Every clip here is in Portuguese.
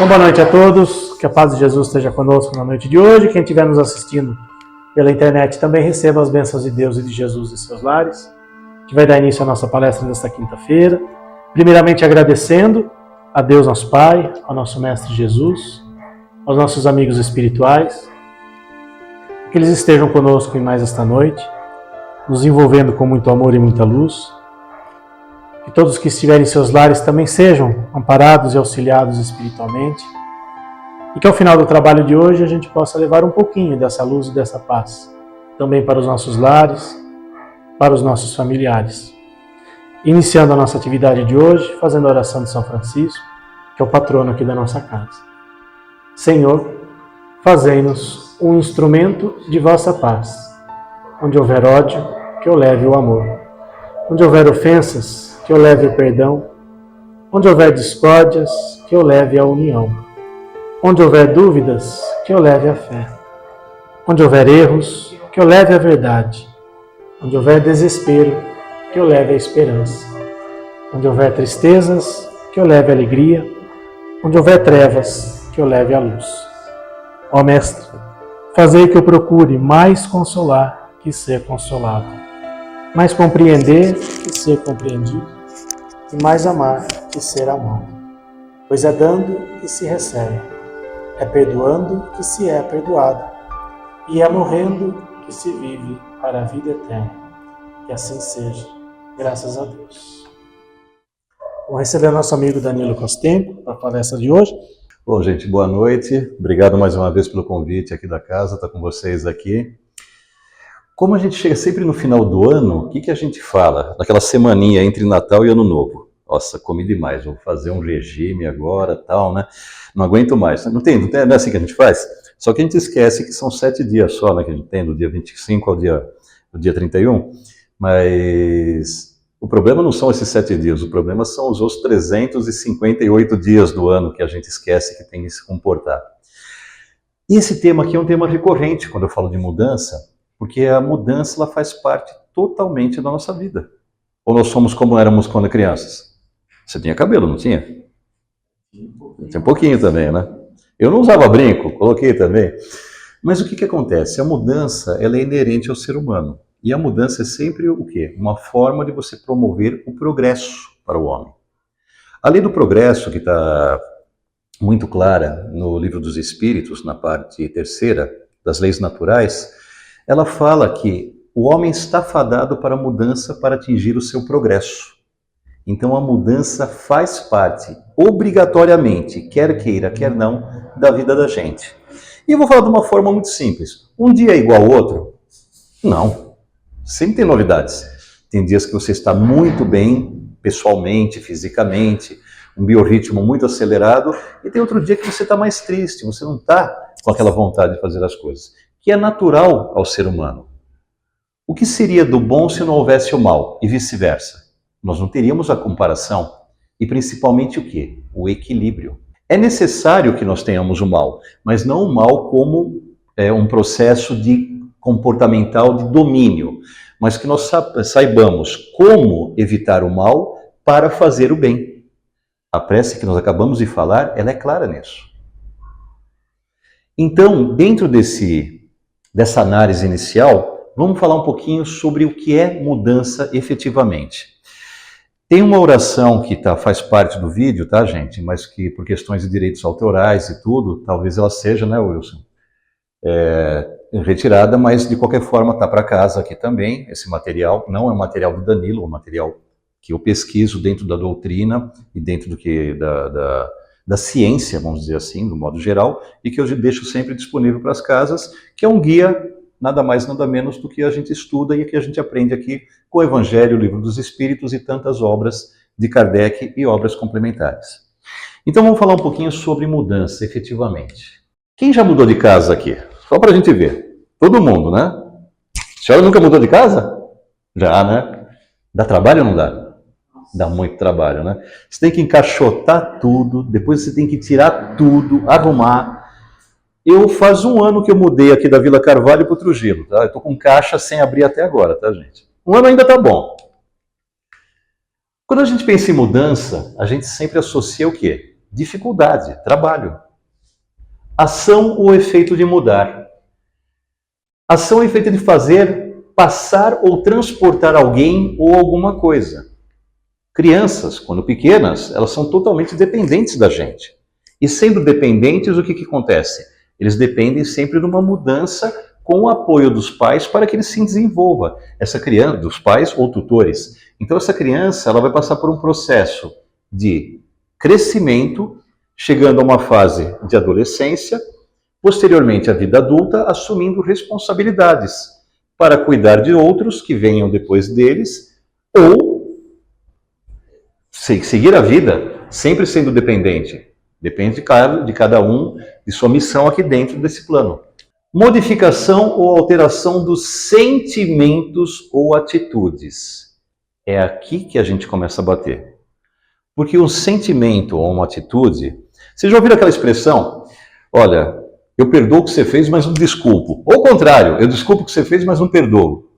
Então, boa noite a todos, que a paz de Jesus esteja conosco na noite de hoje. Quem estiver nos assistindo pela internet também receba as bênçãos de Deus e de Jesus em seus lares. A gente vai dar início à nossa palestra nesta quinta-feira. Primeiramente agradecendo a Deus nosso Pai, ao nosso Mestre Jesus, aos nossos amigos espirituais, que eles estejam conosco em mais esta noite, nos envolvendo com muito amor e muita luz. Que todos que estiverem em seus lares também sejam amparados e auxiliados espiritualmente. E que ao final do trabalho de hoje a gente possa levar um pouquinho dessa luz e dessa paz também para os nossos lares, para os nossos familiares. Iniciando a nossa atividade de hoje, fazendo a oração de São Francisco, que é o patrono aqui da nossa casa. Senhor, fazei-nos um instrumento de vossa paz. Onde houver ódio, que eu leve o amor. Onde houver ofensas, que eu leve o perdão. Onde houver discórdias, que eu leve a união. Onde houver dúvidas, que eu leve a fé. Onde houver erros, que eu leve a verdade. Onde houver desespero, que eu leve a esperança. Onde houver tristezas, que eu leve a alegria. Onde houver trevas, que eu leve a luz. Ó Mestre, fazei que eu procure mais consolar que ser consolado, mais compreender que ser compreendido, e mais amar que ser amado. Pois é dando que se recebe, é perdoando que se é perdoado, e é morrendo que se vive para a vida eterna. Que assim seja, graças a Deus. Vamos receber nosso amigo Danilo Kostenko para a palestra de hoje. Bom, gente, boa noite. Obrigado mais uma vez pelo convite aqui da casa, estar com vocês aqui. Como a gente chega sempre no final do ano, o que a gente fala? Naquela semaninha entre Natal e Ano Novo. Nossa, comi demais, vou fazer um regime agora, tal, né? Não aguento mais. Não é assim que a gente faz? Só que a gente esquece que são 7 dias só, né, que a gente tem, do dia 25 ao dia 31. Mas o problema não são esses 7 dias, o problema são os outros 358 dias do ano que a gente esquece que tem que se comportar. E esse tema aqui é um tema recorrente quando eu falo de mudança, porque a mudança ela faz parte totalmente da nossa vida. Ou nós somos como éramos quando crianças? Você tinha cabelo, não tinha? Tinha um pouquinho também, né? Eu não usava brinco, coloquei também. Mas o que acontece? A mudança ela é inerente ao ser humano. E a mudança é sempre o quê? Uma forma de você promover o progresso para o homem. A lei do progresso, que está muito clara no Livro dos Espíritos, na parte 3ª das leis naturais, ela fala que o homem está fadado para a mudança para atingir o seu progresso. Então a mudança faz parte, obrigatoriamente, quer queira, quer não, da vida da gente. E eu vou falar de uma forma muito simples. Um dia é igual ao outro? Não. Sempre tem novidades. Tem dias que você está muito bem, pessoalmente, fisicamente, um biorritmo muito acelerado, e tem outro dia que você está mais triste, você não está com aquela vontade de fazer as coisas, que é natural ao ser humano. O que seria do bom se não houvesse o mal, e vice-versa? Nós não teríamos a comparação, e principalmente o quê? O equilíbrio. É necessário que nós tenhamos o mal, mas não o mal como um processo comportamental de domínio, mas que nós saibamos como evitar o mal para fazer o bem. A prece que nós acabamos de falar, ela é clara nisso. Então, dentro dessa análise inicial, vamos falar um pouquinho sobre o que é mudança efetivamente. Tem uma oração que faz parte do vídeo, tá, gente? Mas que por questões de direitos autorais e tudo, talvez ela seja, né, Wilson? Retirada, mas de qualquer forma está para casa aqui também. Esse material não é um material do Danilo, é um material que eu pesquiso dentro da doutrina e dentro da ciência, vamos dizer assim, do modo geral, e que eu deixo sempre disponível para as casas, que é um guia, nada mais, nada menos do que a gente estuda e que a gente aprende aqui com o Evangelho, o Livro dos Espíritos e tantas obras de Kardec e obras complementares. Então vamos falar um pouquinho sobre mudança, efetivamente. Quem já mudou de casa aqui? Só para a gente ver. Todo mundo, né? A senhora nunca mudou de casa? Já, né? Dá trabalho ou não dá? Dá muito trabalho, né? Você tem que encaixotar tudo, depois você tem que tirar tudo, arrumar. Faz 1 ano que eu mudei aqui da Vila Carvalho para o Trujillo, tá? Eu estou com caixa sem abrir até agora, tá, gente? 1 ano ainda tá bom. Quando a gente pensa em mudança, a gente sempre associa o quê? Dificuldade, trabalho. Ação ou efeito de mudar. Ação é o efeito de fazer, passar ou transportar alguém ou alguma coisa. Crianças, quando pequenas, elas são totalmente dependentes da gente. E sendo dependentes, o que acontece? Eles dependem sempre de uma mudança com o apoio dos pais para que ele se desenvolva. Essa criança, dos pais ou tutores. Então essa criança, ela vai passar por um processo de crescimento, chegando a uma fase de adolescência, posteriormente a vida adulta, assumindo responsabilidades para cuidar de outros que venham depois deles, ou seguir a vida sempre sendo dependente. Depende de cada um, de sua missão aqui dentro desse plano. Modificação ou alteração dos sentimentos ou atitudes. É aqui que a gente começa a bater. Porque um sentimento ou uma atitude... Vocês já ouviram aquela expressão? Olha, eu perdoo o que você fez, mas não desculpo. Ou ao contrário, eu desculpo o que você fez, mas não perdoo.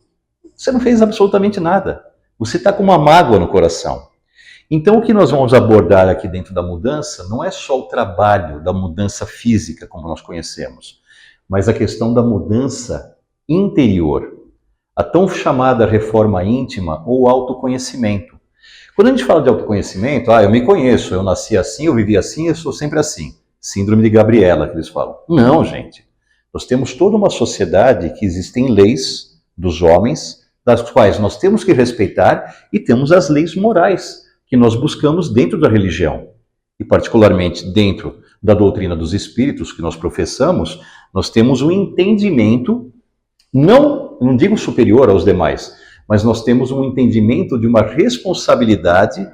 Você não fez absolutamente nada. Você está com uma mágoa no coração. Então, o que nós vamos abordar aqui dentro da mudança não é só o trabalho da mudança física, como nós conhecemos, mas a questão da mudança interior, a tão chamada reforma íntima ou autoconhecimento. Quando a gente fala de autoconhecimento, eu me conheço, eu nasci assim, eu vivi assim, eu sou sempre assim. Síndrome de Gabriela, que eles falam. Não, gente. Nós temos toda uma sociedade que existem leis dos homens, das quais nós temos que respeitar, e temos as leis morais que nós buscamos dentro da religião. E particularmente dentro da doutrina dos espíritos que nós professamos, nós temos um entendimento, não digo superior aos demais, mas nós temos um entendimento de uma responsabilidade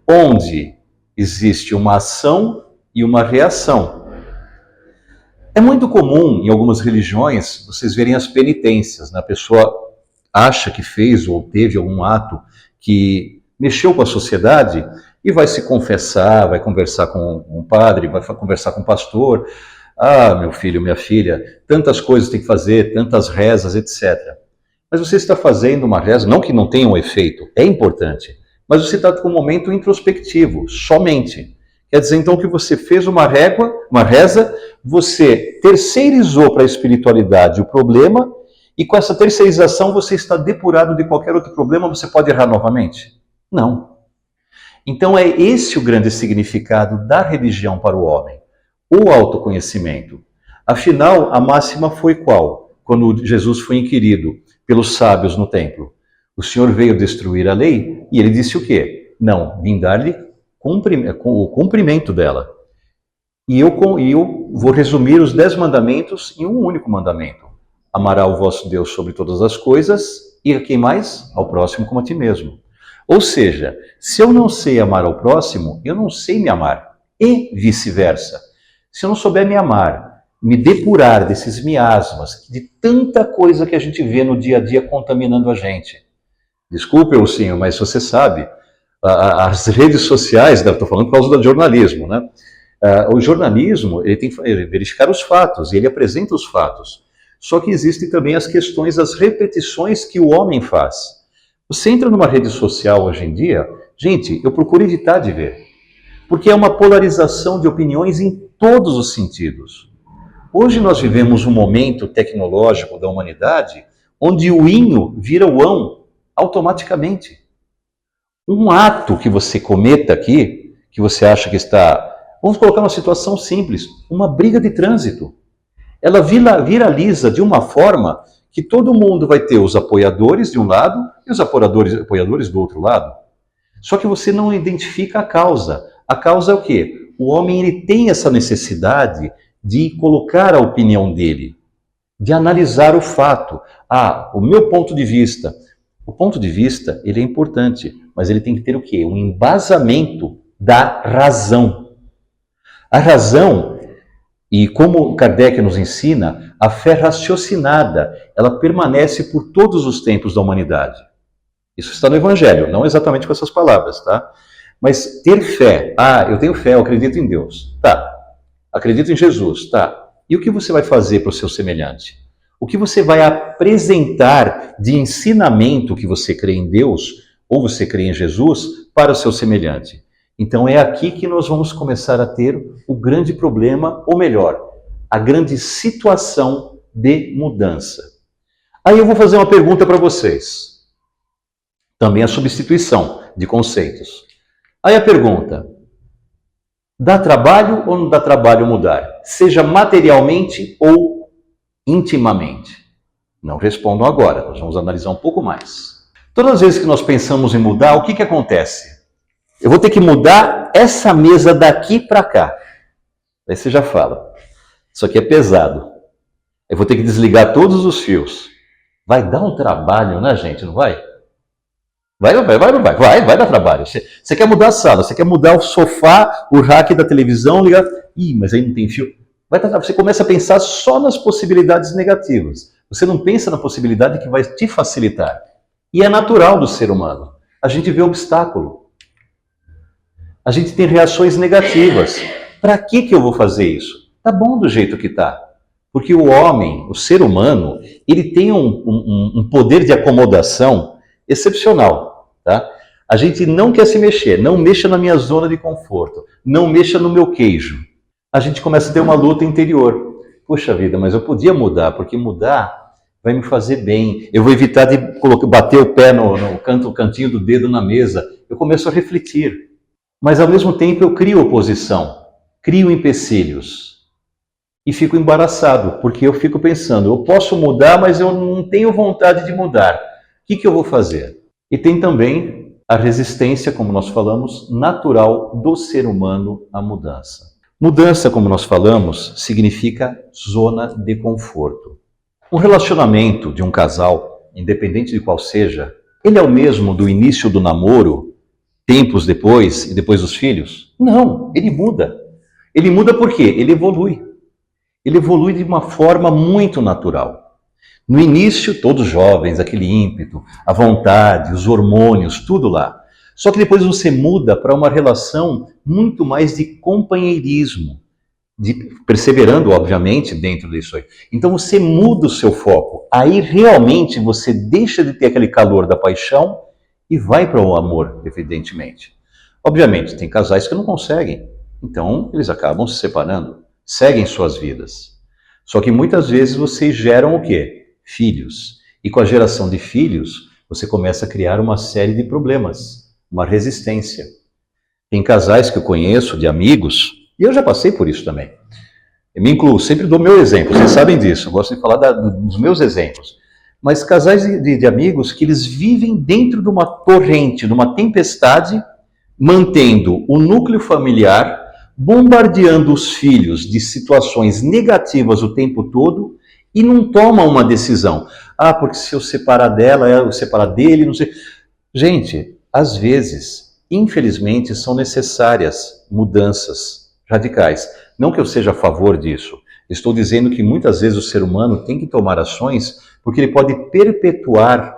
onde existe uma ação e uma reação. É muito comum em algumas religiões vocês verem as penitências, né? A pessoa acha que fez ou teve algum ato que mexeu com a sociedade e vai se confessar, vai conversar com um padre, vai conversar com um pastor. Meu filho, minha filha, tantas coisas tem que fazer, tantas rezas, etc. Mas você está fazendo uma reza, não que não tenha um efeito, é importante, mas você está com um momento introspectivo, somente. Quer dizer, então, que você fez uma reza, você terceirizou para a espiritualidade o problema, e com essa terceirização você está depurado de qualquer outro problema, você pode errar novamente? Não. Então é esse o grande significado da religião para o homem, o autoconhecimento. Afinal, a máxima foi qual? Quando Jesus foi inquirido pelos sábios no templo. O Senhor veio destruir a lei e ele disse o quê? Não, vim dar-lhe o cumprimento dela. E eu vou resumir os 10 mandamentos em um único mandamento. Amará o vosso Deus sobre todas as coisas e a quem mais? Ao próximo como a ti mesmo. Ou seja, se eu não sei amar ao próximo, eu não sei me amar. E vice-versa. Se eu não souber me amar, me depurar desses miasmas, de tanta coisa que a gente vê no dia a dia contaminando a gente. Desculpe, Elcinho, mas você sabe, as redes sociais, estou falando por causa do jornalismo, né? O jornalismo, ele tem que verificar os fatos, e ele apresenta os fatos. Só que existem também as questões, as repetições que o homem faz. Você entra numa rede social hoje em dia, gente, eu procuro evitar de ver, porque é uma polarização de opiniões em todos os sentidos. Hoje nós vivemos um momento tecnológico da humanidade onde o inho vira o ão automaticamente. Um ato que você cometa aqui, que você acha que está... Vamos colocar uma situação simples, uma briga de trânsito. Ela viraliza de uma forma que todo mundo vai ter os apoiadores de um lado e os apoiadores do outro lado. Só que você não identifica a causa. A causa é o quê? O homem ele tem essa necessidade de colocar a opinião dele, de analisar o fato. O meu ponto de vista. O ponto de vista, ele é importante, mas ele tem que ter o quê? Um embasamento da razão. A razão, e como Kardec nos ensina, a fé raciocinada, ela permanece por todos os tempos da humanidade. Isso está no Evangelho, não exatamente com essas palavras, tá? Mas ter fé, eu tenho fé, eu acredito em Deus, tá? Acredito em Jesus, tá? E o que você vai fazer para o seu semelhante? O que você vai apresentar de ensinamento que você crê em Deus, ou você crê em Jesus, para o seu semelhante? Então é aqui que nós vamos começar a ter o grande problema, ou melhor, a grande situação de mudança. Aí eu vou fazer uma pergunta para vocês. Também a substituição de conceitos. Aí a pergunta: dá trabalho ou não dá trabalho mudar? Seja materialmente ou intimamente? Não respondam agora, nós vamos analisar um pouco mais. Todas as vezes que nós pensamos em mudar, o que acontece? Eu vou ter que mudar essa mesa daqui para cá. Aí você já fala, isso aqui é pesado. Eu vou ter que desligar todos os fios. Vai dar um trabalho, né, gente? Não vai? Vai dar trabalho. Você quer mudar a sala, você quer mudar o sofá, o rack da televisão, ligar. Ih, mas aí não tem fio. Vai dar trabalho. Você começa a pensar só nas possibilidades negativas. Você não pensa na possibilidade que vai te facilitar. E é natural do ser humano. A gente vê obstáculo. A gente tem reações negativas. Para que eu vou fazer isso? Tá bom do jeito que tá. Porque o homem, o ser humano, ele tem um poder de acomodação excepcional, tá? A gente não quer se mexer, não mexa na minha zona de conforto, não mexa no meu queijo. A gente começa a ter uma luta interior. Poxa vida, mas eu podia mudar, porque mudar vai me fazer bem. Eu vou evitar de bater o pé no cantinho do dedo na mesa. Eu começo a refletir. Mas ao mesmo tempo eu crio oposição, crio empecilhos. E fico embaraçado, porque eu fico pensando, eu posso mudar, mas eu não tenho vontade de mudar. O que eu vou fazer? E tem também a resistência, como nós falamos, natural do ser humano à mudança. Mudança, como nós falamos, significa zona de conforto. O relacionamento de um casal, independente de qual seja, ele é o mesmo do início do namoro, tempos depois e depois dos filhos? Não, ele muda. Ele muda por quê? Ele evolui. Ele evolui de uma forma muito natural. No início, todos jovens, aquele ímpeto, a vontade, os hormônios, tudo lá. Só que depois você muda para uma relação muito mais de companheirismo, perseverando, obviamente, dentro disso aí. Então você muda o seu foco. Aí realmente você deixa de ter aquele calor da paixão e vai para o amor, evidentemente. Obviamente, tem casais que não conseguem. Então eles acabam se separando, seguem suas vidas. Só que muitas vezes vocês geram o quê? Filhos. E com a geração de filhos, você começa a criar uma série de problemas, uma resistência. Tem casais que eu conheço, de amigos, e eu já passei por isso também. Eu me incluo, sempre dou meu exemplo, vocês sabem disso, eu gosto de falar dos meus exemplos. Mas casais de amigos que eles vivem dentro de uma torrente, de uma tempestade, mantendo o núcleo familiar, bombardeando os filhos de situações negativas o tempo todo, e não toma uma decisão. Ah, porque se eu separar dela, eu separar dele, não sei. Gente, às vezes, infelizmente, são necessárias mudanças radicais. Não que eu seja a favor disso. Estou dizendo que muitas vezes o ser humano tem que tomar ações porque ele pode perpetuar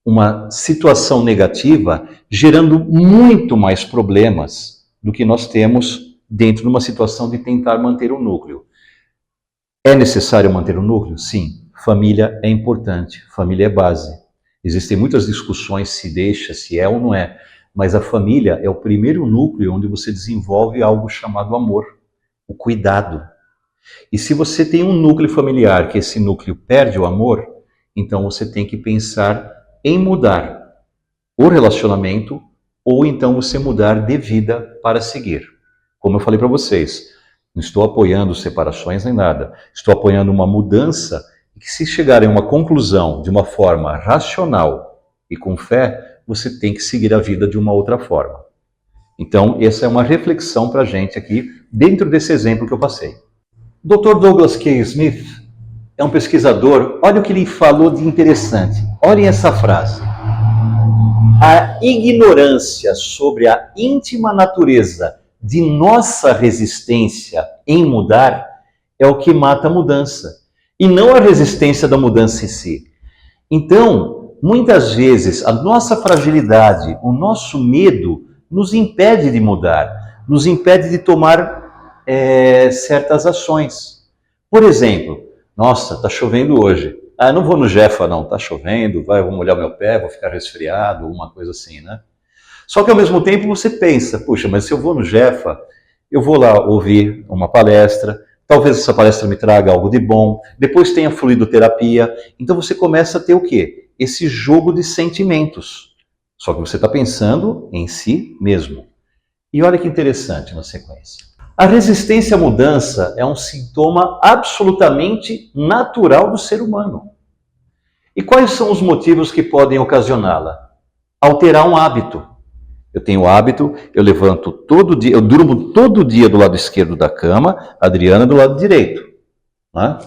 uma situação negativa, gerando muito mais problemas do que nós temos dentro de uma situação de tentar manter o núcleo. É necessário manter o núcleo? Sim. Família é importante, família é base. Existem muitas discussões se deixa, se é ou não é, mas a família é o primeiro núcleo onde você desenvolve algo chamado amor, o cuidado. E se você tem um núcleo familiar que esse núcleo perde o amor, então você tem que pensar em mudar o relacionamento ou então você mudar de vida para seguir. Como eu falei para vocês, não estou apoiando separações nem nada. Estou apoiando uma mudança e que se chegarem a uma conclusão de uma forma racional e com fé, você tem que seguir a vida de uma outra forma. Então, essa é uma reflexão para a gente aqui, dentro desse exemplo que eu passei. Dr. Douglas K. Smith é um pesquisador, olha o que ele falou de interessante. Olhem essa frase. A ignorância sobre a íntima natureza de nossa resistência em mudar é o que mata a mudança, e não a resistência da mudança em si. Então, muitas vezes, a nossa fragilidade, o nosso medo, nos impede de mudar, nos impede de tomar certas ações. Por exemplo, nossa, está chovendo hoje. Ah, não vou no Jefa não, está chovendo, vou molhar meu pé, vou ficar resfriado, uma coisa assim, né? Só que ao mesmo tempo você pensa, puxa, mas se eu vou no Jefa, eu vou lá ouvir uma palestra, talvez essa palestra me traga algo de bom, depois tem a fluidoterapia, então você começa a ter o quê? Esse jogo de sentimentos. Só que você está pensando em si mesmo. E olha que interessante na sequência. A resistência à mudança é um sintoma absolutamente natural do ser humano. E quais são os motivos que podem ocasioná-la? Alterar um hábito. Eu tenho o hábito, eu levanto todo dia, eu durmo todo dia do lado esquerdo da cama, a Adriana do lado direito. Né?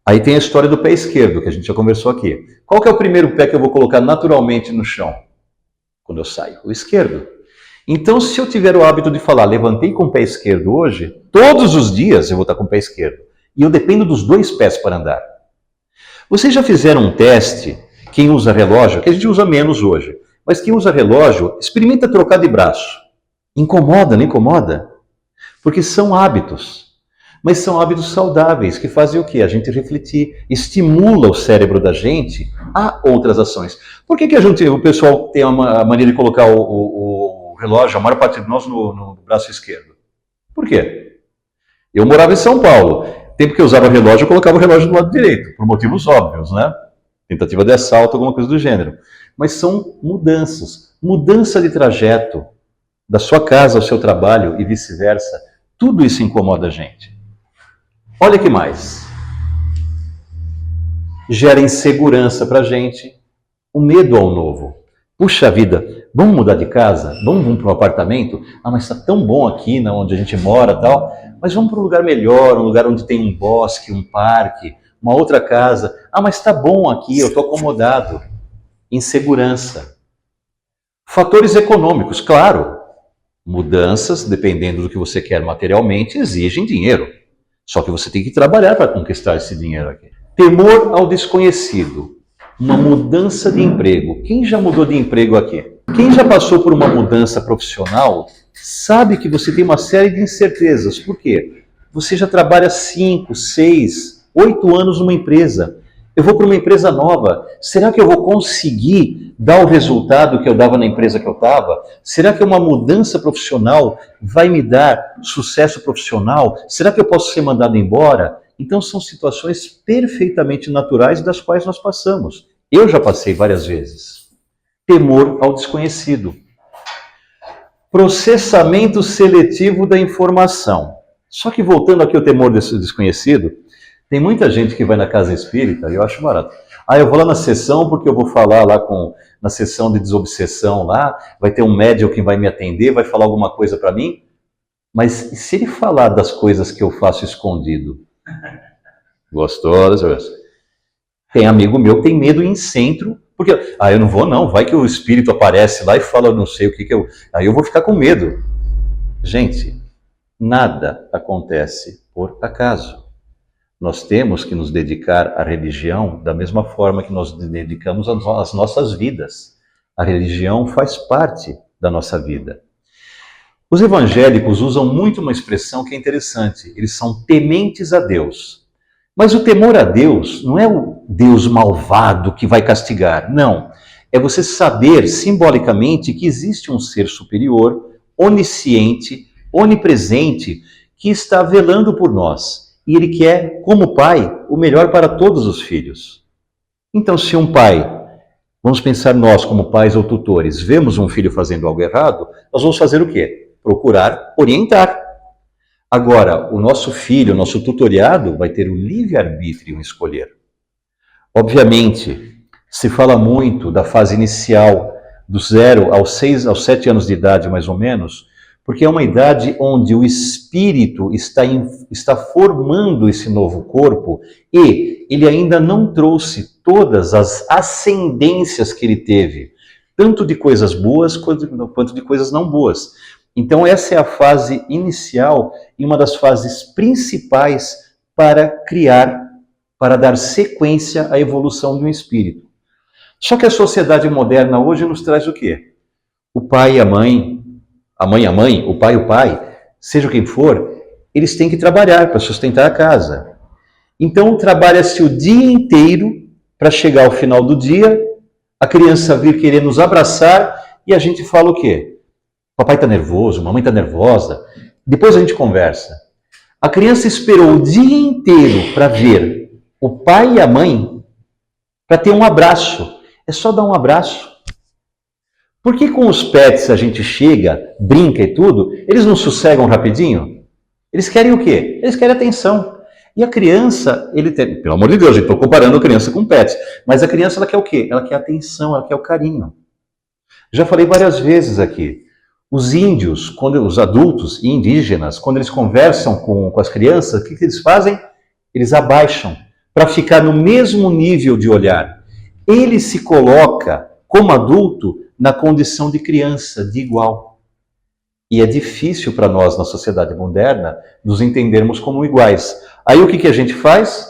Aí tem a história do pé esquerdo, que a gente já conversou aqui. Qual que é o primeiro pé que eu vou colocar naturalmente no chão? Quando eu saio? O esquerdo. Então, se eu tiver o hábito de falar, levantei com o pé esquerdo hoje, todos os dias eu vou estar com o pé esquerdo. E eu dependo dos dois pés para andar. Vocês já fizeram um teste, quem usa relógio, que a gente usa menos hoje, mas quem usa relógio, experimenta trocar de braço. Incomoda, não incomoda? Porque são hábitos. Mas são hábitos saudáveis, que fazem o quê? A gente refletir, estimula o cérebro da gente a outras ações. Por que o pessoal tem a mania de colocar o relógio, a maior parte de nós, no braço esquerdo? Por quê? Eu morava em São Paulo. Tempo que eu usava relógio, eu colocava o relógio do lado direito, por motivos óbvios, né? Tentativa de assalto, alguma coisa do gênero. Mas são mudanças. Mudança de trajeto da sua casa ao seu trabalho e vice-versa. Tudo isso incomoda a gente. Olha que mais. Gera insegurança para a gente. O medo ao novo. Puxa vida, vamos mudar de casa? Vamos para um apartamento? Ah, mas está tão bom aqui, onde a gente mora e tal. Mas vamos para um lugar melhor, um lugar onde tem um bosque, um parque, uma outra casa. Ah, mas está bom aqui, eu estou acomodado. Insegurança. Fatores econômicos, claro. Mudanças, dependendo do que você quer materialmente, exigem dinheiro. Só que você tem que trabalhar para conquistar esse dinheiro aqui. Temor ao desconhecido. Uma mudança de emprego. Quem já mudou de emprego aqui? Quem já passou por uma mudança profissional sabe que você tem uma série de incertezas. Por quê? Você já trabalha 5, 6, 8 anos numa empresa. Eu vou para uma empresa nova. Será que eu vou conseguir dar o resultado que eu dava na empresa que eu estava? Será que uma mudança profissional vai me dar sucesso profissional? Será que eu posso ser mandado embora? Então são situações perfeitamente naturais das quais nós passamos. Eu já passei várias vezes. Temor ao desconhecido. Processamento seletivo da informação. Só que voltando aqui ao temor desse desconhecido, tem muita gente que vai na casa espírita, e eu acho barato. Ah, eu vou lá na sessão porque eu vou falar lá na sessão de desobsessão lá, vai ter um médium que vai me atender, vai falar alguma coisa para mim. Mas se ele falar das coisas que eu faço escondido? Gostou? Tem amigo meu que tem medo em centro, porque, eu não vou não, vai que o espírito aparece lá e fala não sei o que eu... Aí eu vou ficar com medo. Gente, nada acontece por acaso. Nós temos que nos dedicar à religião da mesma forma que nós dedicamos às nossas vidas. A religião faz parte da nossa vida. Os evangélicos usam muito uma expressão que é interessante. Eles são tementes a Deus. Mas o temor a Deus não é o Deus malvado que vai castigar. Não. É você saber simbolicamente que existe um ser superior, onisciente, onipresente, que está velando por nós. E ele quer, como pai, o melhor para todos os filhos. Então, se um pai, vamos pensar nós como pais ou tutores, vemos um filho fazendo algo errado, nós vamos fazer o quê? Procurar orientar. Agora, o nosso filho, o nosso tutoriado, vai ter o livre-arbítrio em escolher. Obviamente, se fala muito da fase inicial, do 0 aos 7 anos de idade, mais ou menos, porque é uma idade onde o espírito está formando esse novo corpo e ele ainda não trouxe todas as ascendências que ele teve, tanto de coisas boas quanto de coisas não boas. Então essa é a fase inicial e uma das fases principais para criar, para dar sequência à evolução de um espírito. Só que a sociedade moderna hoje nos traz o quê? O pai e a mãe, o pai, seja quem for, eles têm que trabalhar para sustentar a casa. Então trabalha-se o dia inteiro para chegar ao final do dia, a criança vir querer nos abraçar e a gente fala o quê? papai está nervoso, mamãe está nervosa, depois a gente conversa. A criança esperou o dia inteiro para ver o pai e a mãe, para ter um abraço. É só dar um abraço. Por que com os pets a gente chega, brinca e tudo, eles não sossegam rapidinho? Eles querem o quê? Eles querem atenção. E a criança, pelo amor de Deus, eu estou comparando a criança com pets, mas a criança ela quer o quê? Ela quer atenção, ela quer o carinho. Já falei várias vezes aqui, os índios, os adultos indígenas, quando eles conversam com as crianças, o que eles fazem? Eles abaixam, para ficar no mesmo nível de olhar. Ele se coloca, como adulto, na condição de criança, de igual. E é difícil para nós, na sociedade moderna, nos entendermos como iguais. Aí o que a gente faz?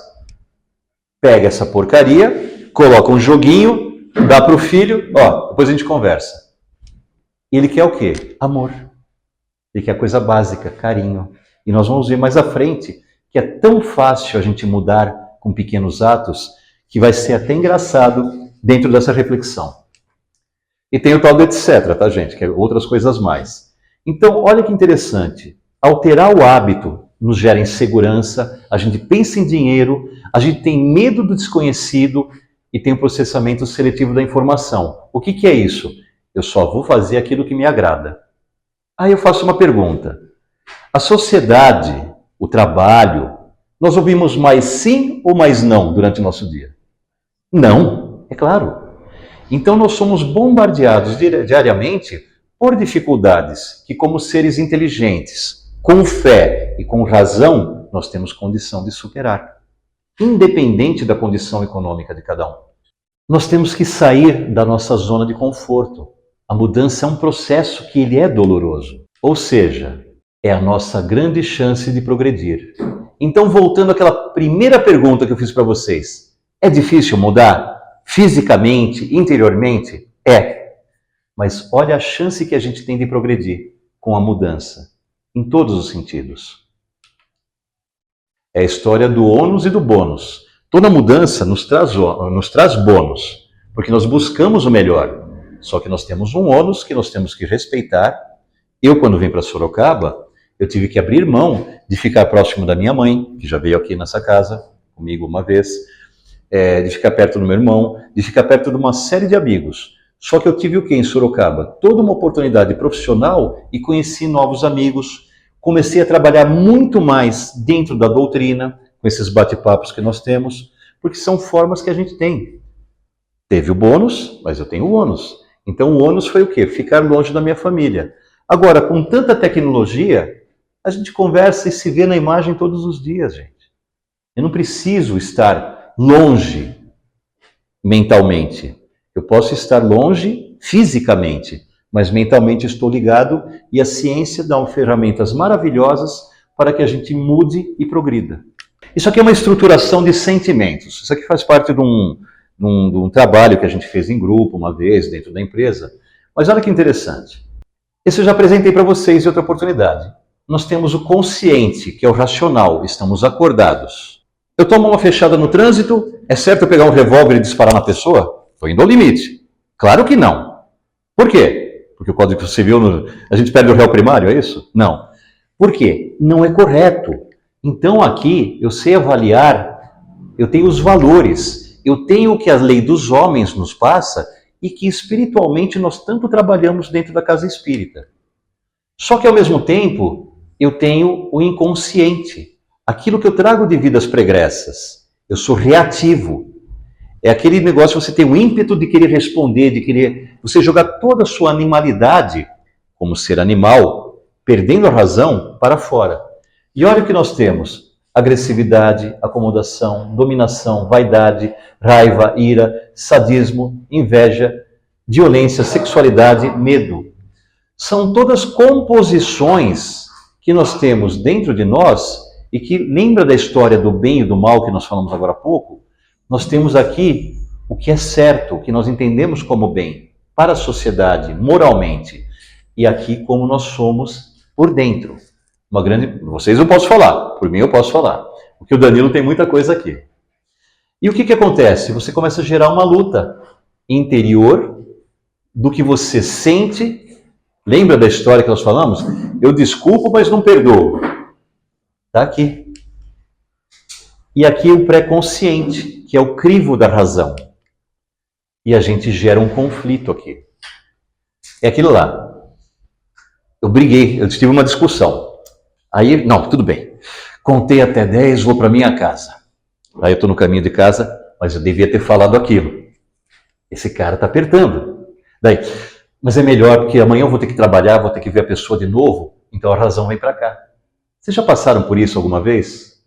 Pega essa porcaria, coloca um joguinho, dá para o filho, depois a gente conversa. Ele quer o quê? Amor. Ele quer coisa básica, carinho. E nós vamos ver mais à frente que é tão fácil a gente mudar com pequenos atos que vai ser até engraçado dentro dessa reflexão. E tem o tal do etc, tá, gente? Que é outras coisas mais. Então, olha que interessante. Alterar o hábito nos gera insegurança, a gente pensa em dinheiro, a gente tem medo do desconhecido e tem o processamento seletivo da informação. O que é isso? Eu só vou fazer aquilo que me agrada. Aí eu faço uma pergunta. A sociedade, o trabalho, nós ouvimos mais sim ou mais não durante o nosso dia? Não, é claro. Então nós somos bombardeados diariamente por dificuldades que, como seres inteligentes, com fé e com razão, nós temos condição de superar, independente da condição econômica de cada um. Nós temos que sair da nossa zona de conforto. A mudança é um processo que ele é doloroso, ou seja, é a nossa grande chance de progredir. Então, voltando àquela primeira pergunta que eu fiz para vocês, é difícil mudar fisicamente, interiormente? É. Mas olha a chance que a gente tem de progredir com a mudança, em todos os sentidos. É a história do ônus e do bônus. Toda mudança nos traz bônus, porque nós buscamos o melhor. Só que nós temos um ônus que nós temos que respeitar. Eu, quando vim para Sorocaba, eu tive que abrir mão de ficar próximo da minha mãe, que já veio aqui nessa casa comigo uma vez, de ficar perto do meu irmão, de ficar perto de uma série de amigos. Só que eu tive o quê em Sorocaba? Toda uma oportunidade profissional e conheci novos amigos. Comecei a trabalhar muito mais dentro da doutrina, com esses bate-papos que nós temos, porque são formas que a gente tem. Teve o bônus, mas eu tenho o ônus. Então o ônus foi o quê? Ficar longe da minha família. Agora, com tanta tecnologia, a gente conversa e se vê na imagem todos os dias, gente. Eu não preciso estar longe mentalmente. Eu posso estar longe fisicamente, mas mentalmente estou ligado e a ciência dá ferramentas maravilhosas para que a gente mude e progrida. Isso aqui é uma estruturação de sentimentos. Isso aqui faz parte de um trabalho que a gente fez em grupo uma vez dentro da empresa. Mas olha que interessante. Esse eu já apresentei para vocês em outra oportunidade. Nós temos o consciente, que é o racional, estamos acordados. Eu tomo uma fechada no trânsito, é certo eu pegar um revólver e disparar na pessoa? Estou indo ao limite. Claro que não. Por quê? Porque o Código Civil, a gente perde o réu primário, é isso? Não. Por quê? Não é correto. Então aqui eu sei avaliar, eu tenho os valores, eu tenho o que a lei dos homens nos passa e que espiritualmente nós tanto trabalhamos dentro da casa espírita. Só que ao mesmo tempo eu tenho o inconsciente, aquilo que eu trago de vidas pregressas. Eu sou reativo. É aquele negócio que você tem o ímpeto de querer responder, de querer você jogar toda a sua animalidade como ser animal, perdendo a razão, para fora. E olha o que nós temos: agressividade, acomodação, dominação, vaidade, raiva, ira, sadismo, inveja, violência, sexualidade, medo. São todas composições que nós temos dentro de nós e que lembra da história do bem e do mal que nós falamos agora há pouco. Nós temos aqui o que é certo, o que nós entendemos como bem para a sociedade, moralmente, e aqui como nós somos por dentro. Vocês eu posso falar, por mim eu posso falar, porque o Danilo tem muita coisa aqui. E o que acontece? Você começa a gerar uma luta interior do que você sente Lembra da história que nós falamos? Eu desculpo, mas não perdoo. Está aqui. E aqui o pré-consciente, que é o crivo da razão. E a gente gera um conflito aqui. É aquilo lá. Eu briguei, eu tive uma discussão. Aí, não, tudo bem. Contei até 10, vou para minha casa. Aí eu estou no caminho de casa, mas eu devia ter falado aquilo. Esse cara está apertando. Daí, mas é melhor porque amanhã eu vou ter que trabalhar, vou ter que ver a pessoa de novo, então a razão vem para cá. Vocês já passaram por isso alguma vez?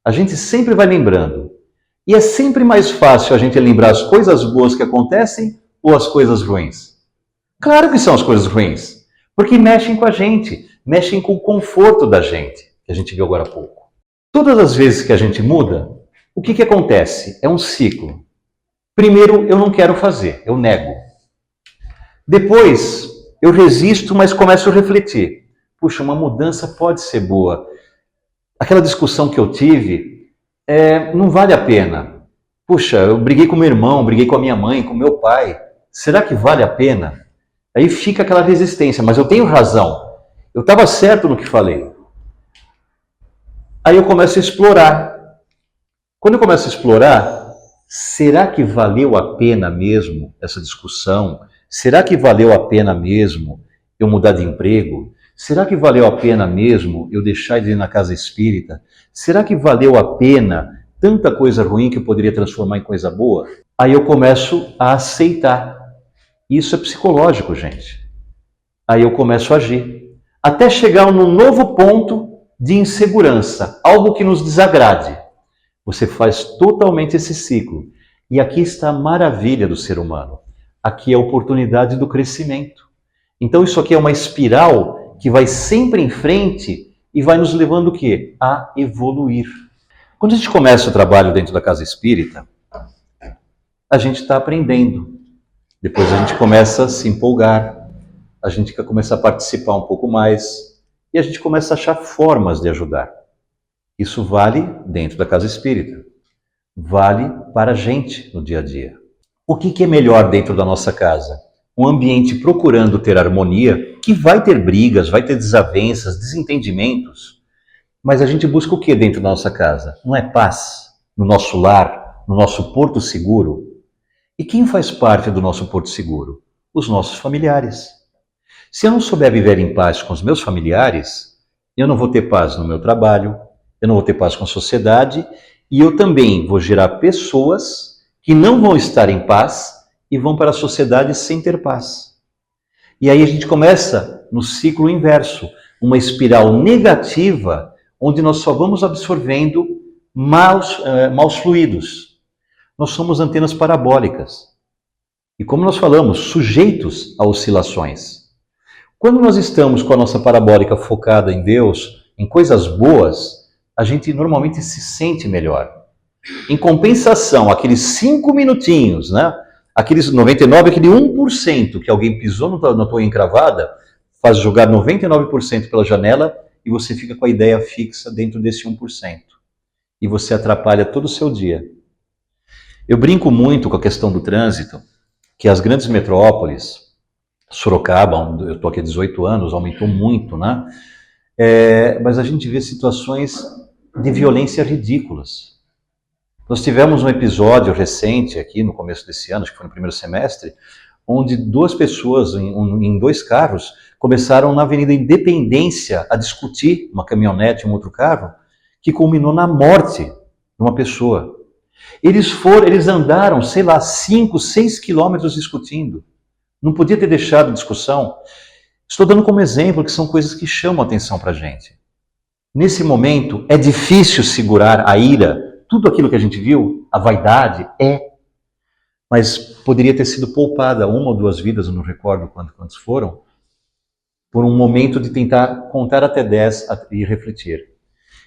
A gente sempre vai lembrando. E é sempre mais fácil a gente lembrar as coisas boas que acontecem ou as coisas ruins. Claro que são as coisas ruins, porque mexem com a gente, mexem com o conforto da gente, que a gente viu agora há pouco. Todas as vezes que a gente muda, o que acontece? É um ciclo. Primeiro, eu não quero fazer, eu nego. Depois, eu resisto, mas começo a refletir. Puxa, uma mudança pode ser boa. Aquela discussão que eu tive, não vale a pena. Puxa, eu briguei com meu irmão, briguei com a minha mãe, com meu pai. Será que vale a pena? Aí fica aquela resistência, mas eu tenho razão. Eu estava certo no que falei. Aí eu começo a explorar. Quando eu começo a explorar, será que valeu a pena mesmo essa discussão? Será que valeu a pena mesmo eu mudar de emprego? Será que valeu a pena mesmo eu deixar de ir na casa espírita? Será que valeu a pena tanta coisa ruim que eu poderia transformar em coisa boa? Aí eu começo a aceitar. Isso é psicológico, gente. Aí eu começo a agir. Até chegar num novo ponto de insegurança, algo que nos desagrade. Você faz totalmente esse ciclo. E aqui está a maravilha do ser humano. Aqui é a oportunidade do crescimento. Então isso aqui é uma espiral que vai sempre em frente e vai nos levando o quê? A evoluir. Quando a gente começa o trabalho dentro da casa espírita, a gente está aprendendo. Depois a gente começa a se empolgar, a gente começa a participar um pouco mais e a gente começa a achar formas de ajudar. Isso vale dentro da casa espírita, vale para a gente no dia a dia. O que é melhor dentro da nossa casa? Um ambiente procurando ter harmonia, que vai ter brigas, vai ter desavenças, desentendimentos, mas a gente busca o que dentro da nossa casa? Não é paz? No nosso lar, no nosso porto seguro? E quem faz parte do nosso porto seguro? Os nossos familiares. Se eu não souber viver em paz com os meus familiares, eu não vou ter paz no meu trabalho, eu não vou ter paz com a sociedade e eu também vou gerar pessoas que não vão estar em paz e vão para a sociedade sem ter paz. E aí a gente começa no ciclo inverso, uma espiral negativa onde nós só vamos absorvendo maus fluidos. Nós somos antenas parabólicas. E como nós falamos, sujeitos a oscilações. Quando nós estamos com a nossa parabólica focada em Deus, em coisas boas, a gente normalmente se sente melhor. Em compensação, aqueles 5 minutinhos, né? Aqueles 99, aquele 1% que alguém pisou na tua encravada, faz jogar 99% pela janela e você fica com a ideia fixa dentro desse 1%. E você atrapalha todo o seu dia. Eu brinco muito com a questão do trânsito, que as grandes metrópoles, Sorocaba, eu estou aqui há 18 anos, aumentou muito, né? Mas a gente vê situações de violência ridículas. Nós tivemos um episódio recente aqui no começo desse ano, acho que foi no primeiro semestre, onde 2 pessoas em 2 carros começaram na Avenida Independência a discutir, uma caminhonete e um outro carro, que culminou na morte de uma pessoa. Eles andaram, 5, 6 quilômetros discutindo. Não podia ter deixado a discussão. Estou dando como exemplo que são coisas que chamam a atenção para a gente. Nesse momento, é difícil segurar a ira, tudo aquilo que a gente viu, a vaidade, mas poderia ter sido poupada 1 ou 2 vidas, eu não recordo quantas foram, por um momento de tentar contar até 10 e refletir.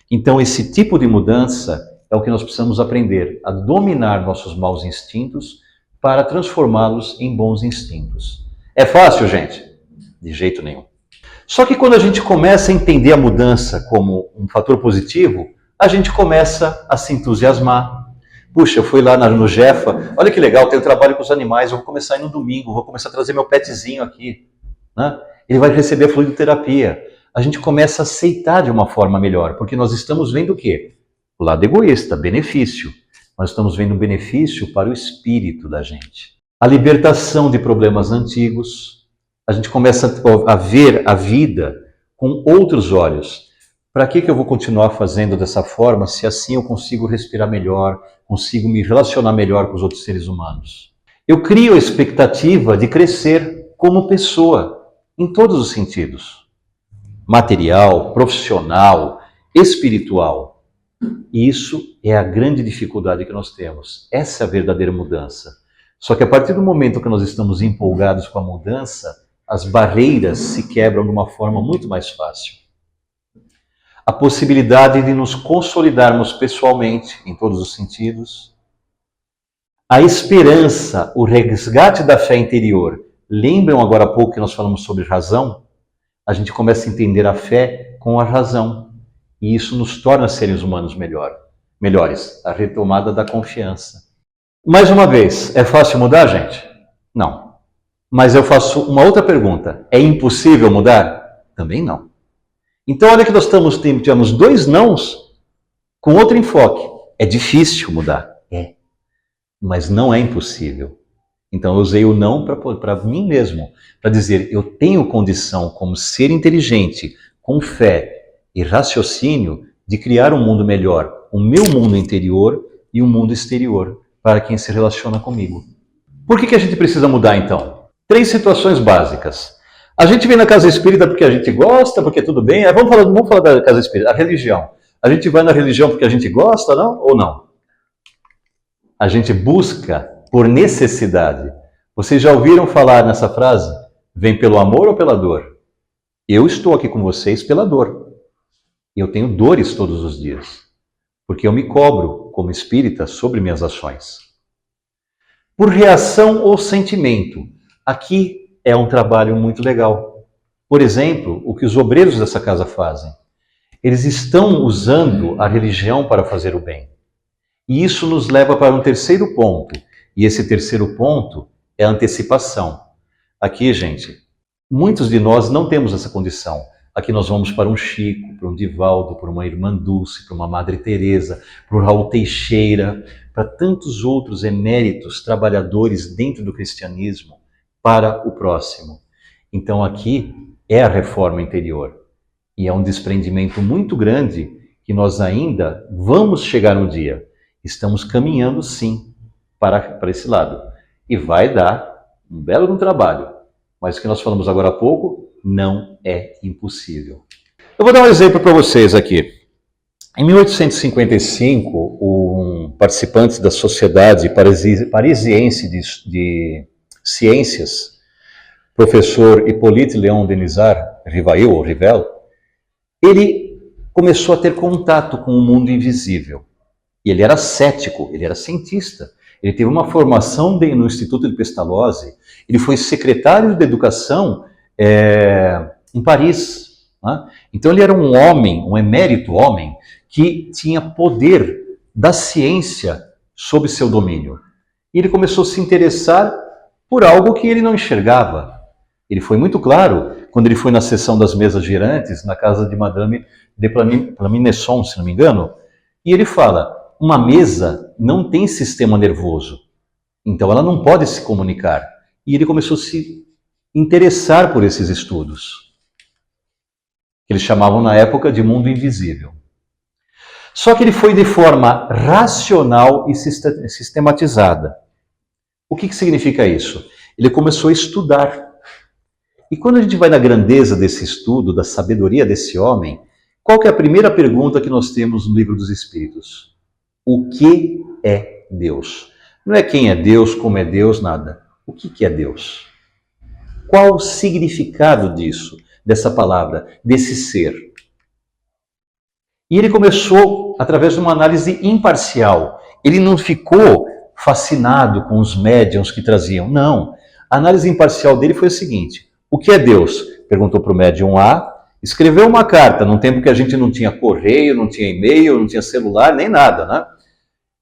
Então, esse tipo de mudança é o que nós precisamos aprender, a dominar nossos maus instintos para transformá-los em bons instintos. É fácil, gente? De jeito nenhum. Só que quando a gente começa a entender a mudança como um fator positivo, a gente começa a se entusiasmar. Puxa, eu fui lá no Jefa, olha que legal, tenho trabalho com os animais, eu vou começar a ir no domingo, vou começar a trazer meu petzinho aqui. Né? ele vai receber a fluidoterapia. A gente começa a aceitar de uma forma melhor, porque nós estamos vendo o quê? O lado egoísta, benefício. Nós estamos vendo benefício para o espírito da gente. A libertação de problemas antigos. A gente começa a ver a vida com outros olhos. Para que eu vou continuar fazendo dessa forma se assim eu consigo respirar melhor, consigo me relacionar melhor com os outros seres humanos? Eu crio a expectativa de crescer como pessoa, em todos os sentidos. Material, profissional, espiritual. E isso é a grande dificuldade que nós temos. Essa é a verdadeira mudança. Só que a partir do momento que nós estamos empolgados com a mudança, as barreiras se quebram de uma forma muito mais fácil. A possibilidade de nos consolidarmos pessoalmente, em todos os sentidos. A esperança, o resgate da fé interior. Lembram agora há pouco que nós falamos sobre razão? A gente começa a entender a fé com a razão. E isso nos torna seres humanos melhores. A retomada da confiança. Mais uma vez, é fácil mudar, gente? Não. Mas eu faço uma outra pergunta. É impossível mudar? Também não. Então, olha que nós tivemos dois nãos com outro enfoque. É difícil mudar. É. Mas não é impossível. Então, eu usei o não para mim mesmo. Para dizer, eu tenho condição como ser inteligente, com fé e raciocínio, de criar um mundo melhor. O meu mundo interior e o mundo exterior, para quem se relaciona comigo. Por que a gente precisa mudar, então? 3 situações básicas. A gente vem na casa espírita porque a gente gosta, porque tudo bem. Vamos falar da casa espírita, a religião. A gente vai na religião porque a gente gosta, não? Ou não? A gente busca por necessidade. Vocês já ouviram falar nessa frase? Vem pelo amor ou pela dor? Eu estou aqui com vocês pela dor. E eu tenho dores todos os dias. Porque eu me cobro, como espírita, sobre minhas ações. Por reação ou sentimento. Aqui é um trabalho muito legal. Por exemplo, o que os obreiros dessa casa fazem. Eles estão usando a religião para fazer o bem. E isso nos leva para um terceiro ponto. E esse terceiro ponto é a antecipação. Aqui, gente, muitos de nós não temos essa condição. Aqui nós vamos para um Chico, para um Divaldo, para uma Irmã Dulce, para uma Madre Teresa, para o Raul Teixeira, para tantos outros eméritos trabalhadores dentro do cristianismo, para o próximo. Então aqui é a reforma interior. E é um desprendimento muito grande que nós ainda vamos chegar um dia. Estamos caminhando sim para esse lado. E vai dar um belo trabalho. Mas o que nós falamos agora há pouco não é impossível. Eu vou dar um exemplo para vocês aqui. Em 1855, um participante da Sociedade Parisiense de Ciências, professor Hippolyte Léon Denisard Rivel, ele começou a ter contato com o mundo invisível. E ele era cético, ele era cientista. Ele teve uma formação no Instituto de Pestalozzi. Ele foi secretário de Educação em Paris. Né? Então ele era um homem, um emérito homem, que tinha poder da ciência sob seu domínio. E ele começou a se interessar por algo que ele não enxergava. Ele foi muito claro quando ele foi na sessão das mesas girantes, na casa de Madame de Plaminesson, se não me engano, e ele fala, uma mesa não tem sistema nervoso, então ela não pode se comunicar. E ele começou a se interessar por esses estudos, que eles chamavam na época de mundo invisível. Só que ele foi de forma racional e sistematizada. O que significa isso? Ele começou a estudar. E quando a gente vai na grandeza desse estudo, da sabedoria desse homem, qual que é a primeira pergunta que nós temos no Livro dos Espíritos? O que é Deus? Não é quem é Deus, como é Deus, nada. O que é Deus? Qual o significado disso, dessa palavra, desse ser? E ele começou através de uma análise imparcial. Ele não ficou fascinado com os médiuns que traziam. Não. A análise imparcial dele foi o seguinte. O que é Deus? Perguntou para o médium A. Escreveu uma carta, num tempo que a gente não tinha correio, não tinha e-mail, não tinha celular, nem nada, né?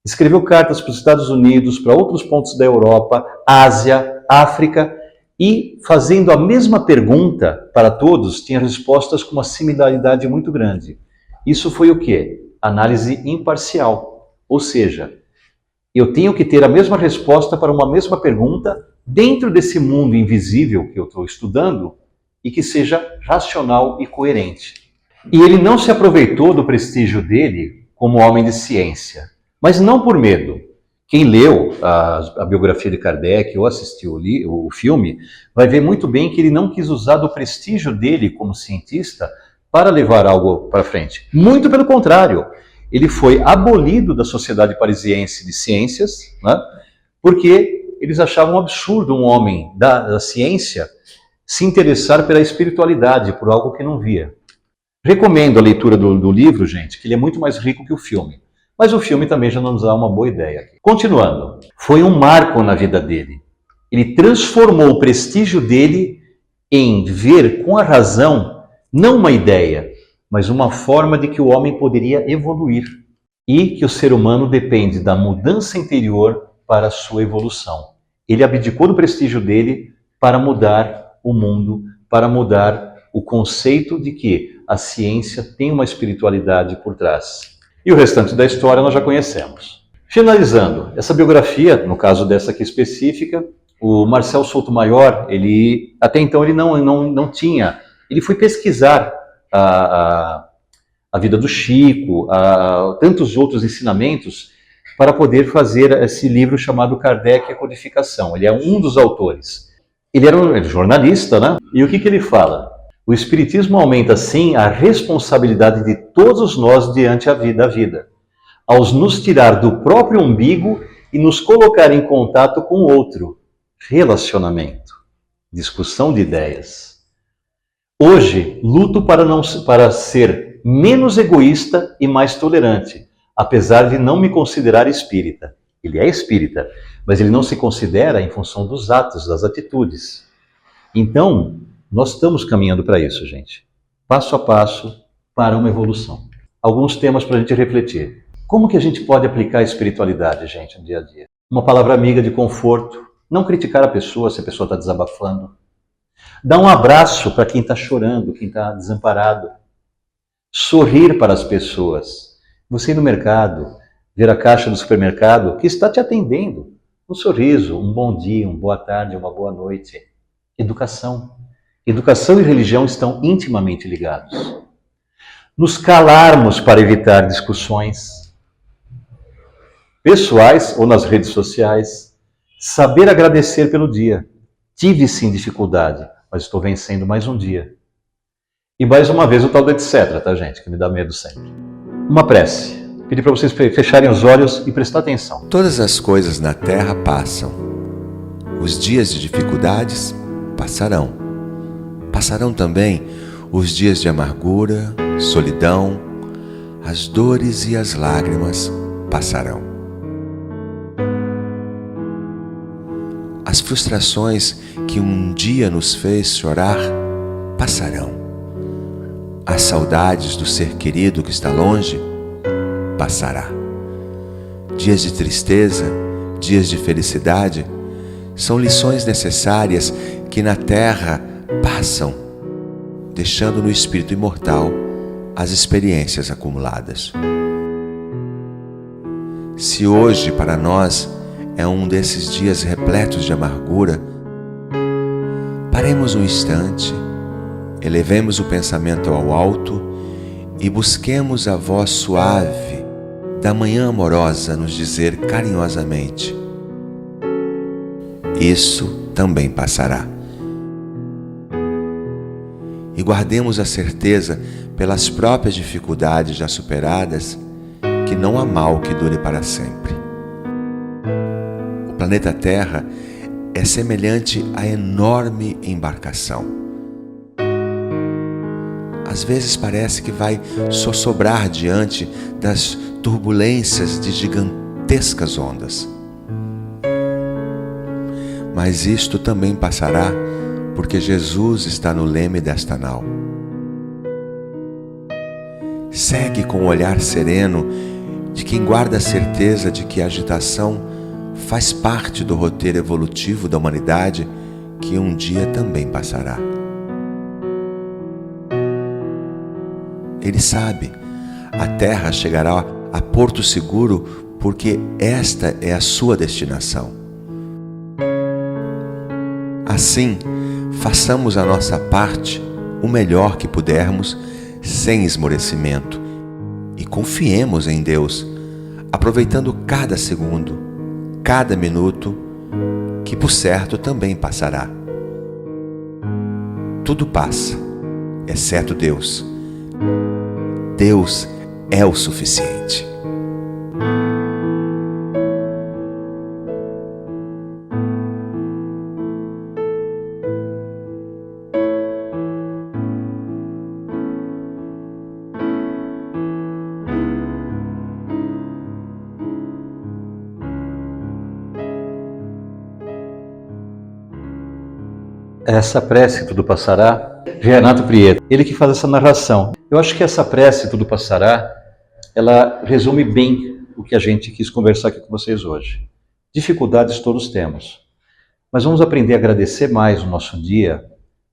Escreveu cartas para os Estados Unidos, para outros pontos da Europa, Ásia, África, e fazendo a mesma pergunta para todos, tinha respostas com uma similaridade muito grande. Isso foi o quê? Análise imparcial. Ou seja, eu tenho que ter a mesma resposta para uma mesma pergunta dentro desse mundo invisível que eu estou estudando e que seja racional e coerente. E ele não se aproveitou do prestígio dele como homem de ciência, mas não por medo. Quem leu a biografia de Kardec ou assistiu o filme vai ver muito bem que ele não quis usar do prestígio dele como cientista para levar algo para frente. Muito pelo contrário, ele foi abolido da Sociedade Parisiense de Ciências, né, porque eles achavam um absurdo um homem da ciência se interessar pela espiritualidade, por algo que não via. Recomendo a leitura do livro, gente, que ele é muito mais rico que o filme. Mas o filme também já não nos dá uma boa ideia. Continuando, foi um marco na vida dele. Ele transformou o prestígio dele em ver com a razão, não uma ideia, mas uma forma de que o homem poderia evoluir. E que o ser humano depende da mudança interior para a sua evolução. Ele abdicou do prestígio dele para mudar o mundo, para mudar o conceito de que a ciência tem uma espiritualidade por trás. E o restante da história nós já conhecemos. Finalizando, essa biografia, no caso dessa aqui específica, o Marcel Sotomayor, ele até então ele não tinha, ele foi pesquisar a vida do Chico, tantos outros ensinamentos, para poder fazer esse livro chamado Kardec e a Codificação. Ele é um dos autores. Ele era um jornalista, né? E o que ele fala? O Espiritismo aumenta, sim, a responsabilidade de todos nós diante da vida, ao nos tirar do próprio umbigo e nos colocar em contato com o outro. Relacionamento, discussão de ideias. Hoje, luto para ser menos egoísta e mais tolerante, apesar de não me considerar espírita. Ele é espírita, mas ele não se considera em função dos atos, das atitudes. Então, nós estamos caminhando para isso, gente. Passo a passo para uma evolução. Alguns temas para a gente refletir. Como que a gente pode aplicar a espiritualidade, gente, no dia a dia? Uma palavra amiga de conforto. Não criticar a pessoa se a pessoa está desabafando. Dar um abraço para quem está chorando, quem está desamparado. Sorrir para as pessoas. Você ir no mercado, ver a caixa do supermercado que está te atendendo. Um sorriso, um bom dia, uma boa tarde, uma boa noite. Educação. Educação e religião estão intimamente ligados. Nos calarmos para evitar discussões pessoais ou nas redes sociais. Saber agradecer pelo dia. Tive sim dificuldade, mas estou vencendo mais um dia. E mais uma vez o tal do etc, tá, gente? Que me dá medo sempre. Uma prece. Pedir para vocês fecharem os olhos e prestar atenção. Todas as coisas na terra passam. Os dias de dificuldades passarão. Passarão também os dias de amargura, solidão, as dores e as lágrimas passarão. As frustrações que um dia nos fez chorar passarão. As saudades do ser querido que está longe passará. Dias de tristeza, dias de felicidade, são lições necessárias que na terra passam, deixando no espírito imortal as experiências acumuladas. Se hoje para nós é um desses dias repletos de amargura, paremos um instante, elevemos o pensamento ao alto e busquemos a voz suave da manhã amorosa nos dizer carinhosamente: isso também passará. E guardemos a certeza, pelas próprias dificuldades já superadas, que não há mal que dure para sempre. O planeta Terra é semelhante à enorme embarcação. Às vezes parece que vai sossobrar diante das turbulências de gigantescas ondas. Mas isto também passará, porque Jesus está no leme desta nau. Segue com o olhar sereno de quem guarda a certeza de que a agitação faz parte do roteiro evolutivo da humanidade que um dia também passará. Ele sabe, a terra chegará a porto seguro porque esta é a sua destinação. Assim, façamos a nossa parte o melhor que pudermos, sem esmorecimento, e confiemos em Deus, aproveitando cada segundo, cada minuto, que por certo também passará. Tudo passa, exceto Deus. Deus é o suficiente. Essa prece Tudo Passará, Renato Prieto, ele que faz essa narração. Eu acho que essa prece Tudo Passará, ela resume bem o que a gente quis conversar aqui com vocês hoje. Dificuldades todos temos, mas vamos aprender a agradecer mais o nosso dia,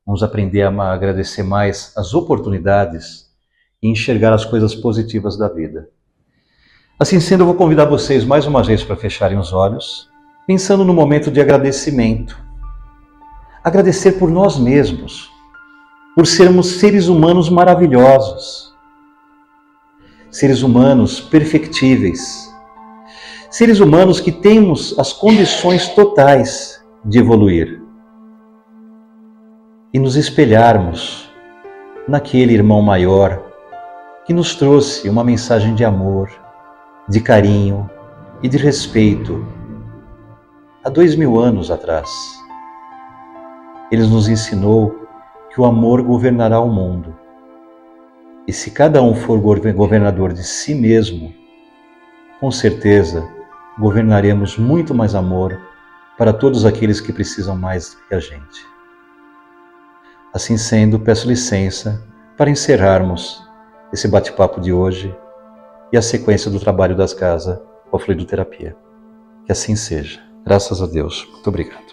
vamos aprender a agradecer mais as oportunidades e enxergar as coisas positivas da vida. Assim sendo, eu vou convidar vocês mais uma vez para fecharem os olhos, pensando no momento de agradecimento. Agradecer por nós mesmos, por sermos seres humanos maravilhosos, seres humanos perfectíveis, seres humanos que temos as condições totais de evoluir e nos espelharmos naquele irmão maior que nos trouxe uma mensagem de amor, de carinho e de respeito há 2000 anos atrás. Ele nos ensinou que o amor governará o mundo. E se cada um for governador de si mesmo, com certeza governaremos muito mais amor para todos aqueles que precisam mais do que a gente. Assim sendo, peço licença para encerrarmos esse bate-papo de hoje e a sequência do trabalho das casas com a fluidoterapia. Que assim seja. Graças a Deus. Muito obrigado.